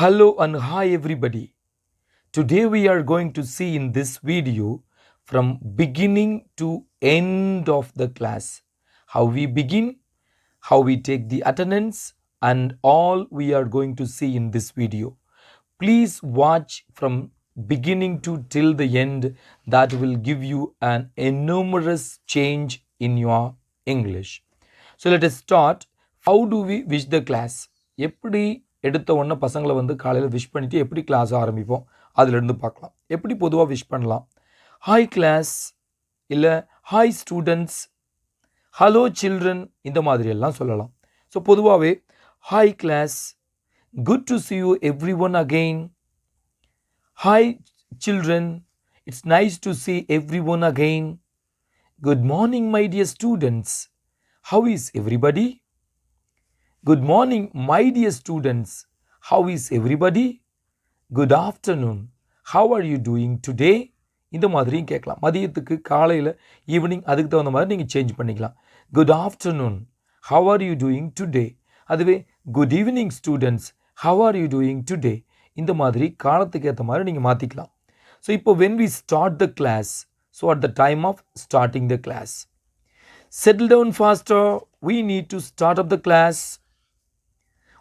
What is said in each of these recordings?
Hello and hi everybody. Today we are going to see in this video from beginning to end of the class. How we begin, how we take the attendance and all we are going to see in this video. Please watch from beginning to till the end. That will give you an enormous change in your English. So let us start. How do we wish the class? எப்படி எடுத்த உடனே பசங்களை வந்து காலையில் wish பண்ணிவிட்டு எப்படி class ஆரம்பிப்போம் அதிலிருந்து பார்க்கலாம். எப்படி பொதுவாக விஷ் பண்ணலாம்? ஹாய் கிளாஸ், இல்லை ஹாய் ஸ்டூடெண்ட்ஸ், ஹலோ சில்ட்ரன், இந்த மாதிரியெல்லாம் சொல்லலாம். ஸோ பொதுவாகவே hi class, good to see you everyone again. Hi children, it's nice to see everyone again. Good morning my dear students. How is everybody? Good morning my dear students. How is everybody? Good afternoon. How are you doing today? இந்த மாதிரியும் கேட்கலாம். மதியத்துக்கு காலையில் evening அதுக்கு தகுந்த மாதிரி நீங்கள் change பண்ணிக்கலாம். Good afternoon, how are you doing today. அதுவே good evening students, how are you doing today. இந்த மாதிரி காலத்துக்கு ஏற்ற மாதிரி நீங்கள் மாற்றிக்கலாம். ஸோ இப்போ when we start the class, so at the time of starting the class, settle down faster, we need to start up the class.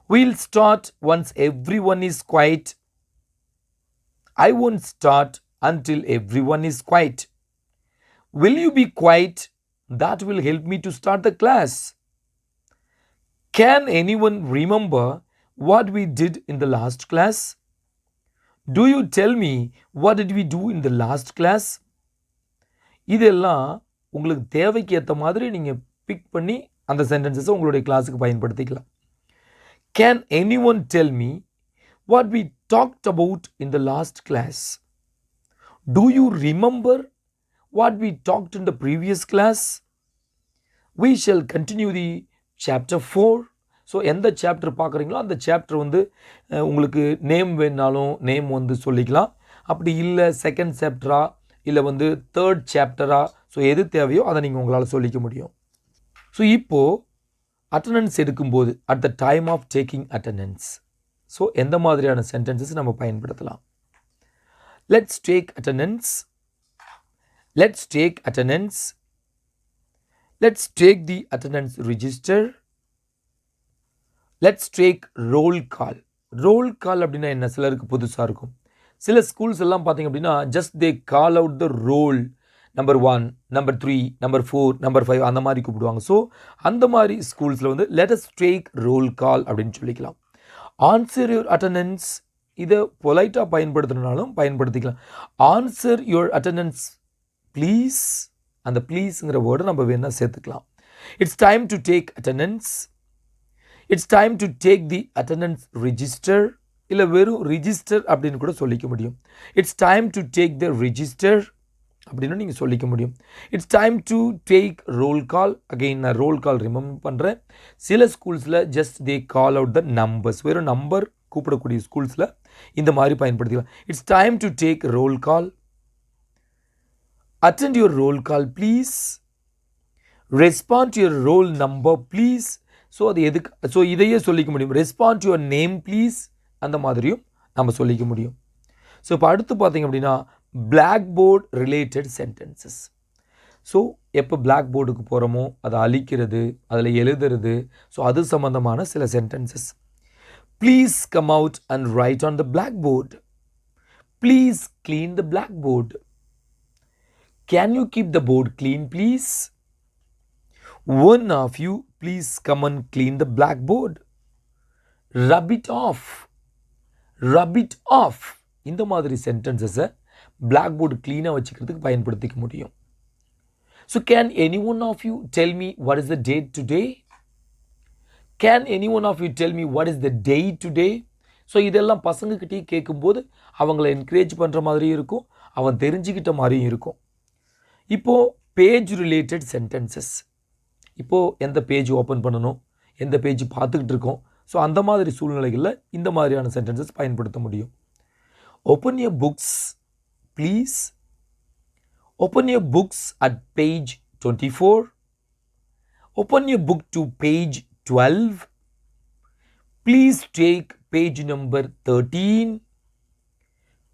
We'll start once everyone is quiet. I won't start until everyone is quiet. Will you be quiet? That will help me to start the class. Can anyone remember what we did in the last class? Do you tell me what did we do in the last class? இதெல்லாம் உங்களுக்கு தேவைக்கு ஏற்ற மாதிரி நீங்கள் big பண்ணி அந்த சென்டென்சஸை உங்களுடைய கிளாஸுக்கு பயன்படுத்திக்கலாம். Can anyone tell me what we talked about in the last class? Do you remember what we talked in the previous class? We shall continue the chapter 4. So எந்த சாப்டர் பார்க்குறீங்களோ அந்த சாப்டர் வந்து உங்களுக்கு name வேணாலும் name வந்து சொல்லிக்கலாம். அப்படி இல்லை second சாப்டரா இல்லை வந்து தேர்ட் சாப்டரா, ஸோ எது தேவையோ அதை நீங்கள் உங்களால் சொல்லிக்க முடியும். ஸோ இப்போது அட்டண்டன்ஸ் எடுக்கும்போது at the time of taking attendance, so எந்த மாதிரியான சென்டென்சஸ் நம்ம பயன்படுத்தலாம்? Let's take attendance, let's take attendance, let's take the attendance register, let's take roll call. Roll call அப்படின்னா என்ன? சிலருக்கு புதுசாக இருக்கும். சில ஸ்கூல்ஸ் எல்லாம் பார்த்தீங்க அப்படின்னா just they call out the roll, number 1, number 3, number 4, number 5 அந்த மாதிரி கூப்பிடுவாங்க. ஸோ அந்த மாதிரி ஸ்கூல்ஸில் வந்து let us take roll call அப்படின்னு சொல்லிக்கலாம். ஆன்சர் யுவர் அட்டண்டன்ஸ், இதை பொலைட்டாக பயன்படுத்தினாலும் பயன்படுத்திக்கலாம். ஆன்சர் யுவர் அட்டண்டன்ஸ் ப்ளீஸ், அந்த ப்ளீஸுங்கிற வேர்டை நம்ம வேணால் சேர்த்துக்கலாம். It's time to take attendance, it's time to take the attendance register, இல்லை வெறும் ரிஜிஸ்டர் அப்படின்னு கூட சொல்லிக்க முடியும். It's time to take the register அப்படின்னு நீங்கள் சொல்லிக்க முடியும். It's time to take roll call. Again நான் ரோல் கால் ரிமெம்பர் பண்ணுறேன். சில ஸ்கூல்ஸில் just they call out the numbers, வெறும் நம்பர் கூப்பிடக்கூடிய ஸ்கூல்ஸில் இந்த மாதிரி பயன்படுத்திக்கலாம். It's time to take roll call. Attend your roll call please. Respond your roll number please. So அது எதுக்கு? ஸோ இதையே சொல்லிக்க முடியும். ரெஸ்பாண்ட் யுவர் நேம் ப்ளீஸ், அந்த மாதிரியும் நம்ம சொல்லிக்க முடியும். ஸோ இப்போ அடுத்து பார்த்தீங்க அப்படின்னா black board related sentences. So எப்போ பிளாக் போர்டுக்கு போகிறோமோ அதை அழிக்கிறது, அதில் எழுதுறது, ஸோ அது சம்மந்தமான சில sentences. Please come out and write on the black board. Please clean the black board. Can you keep the board clean please? One of you please come and clean the blackboard. Rub it off. Rub it off. இந்த மாதிரி சென்டென்சஸை black board க்ளீனாக வச்சுக்கிறதுக்கு பயன்படுத்திக்க முடியும். So can any one of you tell me what is the date today? Can any one of you tell me what is the day today? So இதெல்லாம் பசங்கக்கிட்டே கேட்கும்போது அவங்கள என்கரேஜ் பண்ணுற மாதிரியும் இருக்கும், அவன் தெரிஞ்சுக்கிட்ட மாதிரியும் இருக்கும். இப்போது பேஜ் ரிலேட்டட் சென்டென்சஸ். இப்போது எந்த பேஜ் ஓப்பன் பண்ணணும், எந்த பேஜ் பார்த்துக்கிட்டு இருக்கோம், ஸோ அந்த மாதிரி சூழ்நிலைகளில் இந்த மாதிரியான சென்டென்சஸ் பயன்படுத்த முடியும். Open your books please. Open your books at page 24. Open your book to page 12. Please take page number 13.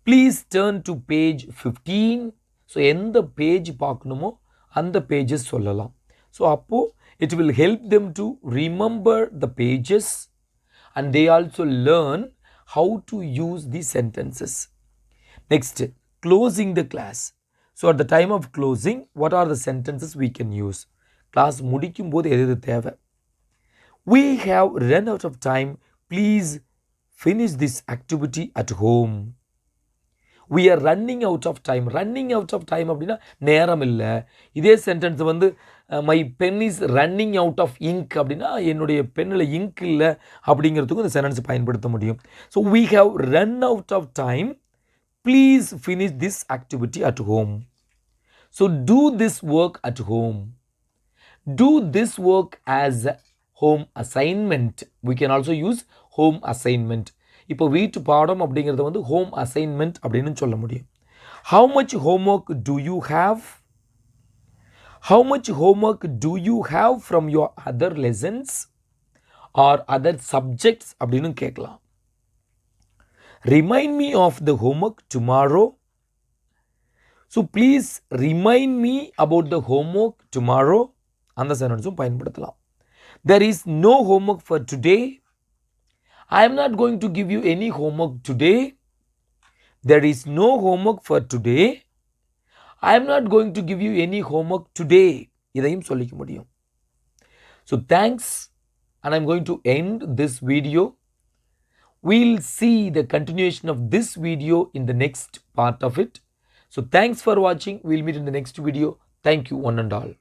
Please turn to page 15. So எந்த பேஜ் பார்க்கணுமோ அந்த பேஜஸ் சொல்லலாம். ஸோ அப்போது it will help them to remember the pages and they also learn how to use the sentences. Next, closing the class. So at the time of closing, what are the sentences we can use? Class முடிக்கும் போது எது தேவை? We have run out of time. Please finish this activity at home. We are running out of time. Running out of time அப்படின்னா நேரம் இல்லை. இதே sentence வந்து my pen is running out of ink அப்படின்னா என்னுடைய பென்னில் இங்க் இல்லை அப்படிங்கிறதுக்கும் இந்த sentence பயன்படுத்த முடியும். So we have run out of time. Please finish this activity at home. So do this work at home. Do this work as home assignment. We can also use home assignment. இப்போ வீட்டு பாடம் அப்படிங்கிறத வந்து home assignment அப்படின்னு சொல்ல முடியும். How much homework do you have? How much homework do you have from your other lessons or other subjects அப்படின்னு கேட்கலாம். Remind me of the homework tomorrow. So please remind me about the homework tomorrow. அந்த சென்டென்ஸும் பயன்படுத்தலாம். There is no homework for today. I am not going to give you any homework today. There is no homework for today. I am not going to give you any homework today. இதையும் சொல்லிக்க முடியும். So thanks, and I am going to end this video. We'll see the continuation of this video in the next part of it. So thanks for watching. We'll meet in the next video. Thank you one and all.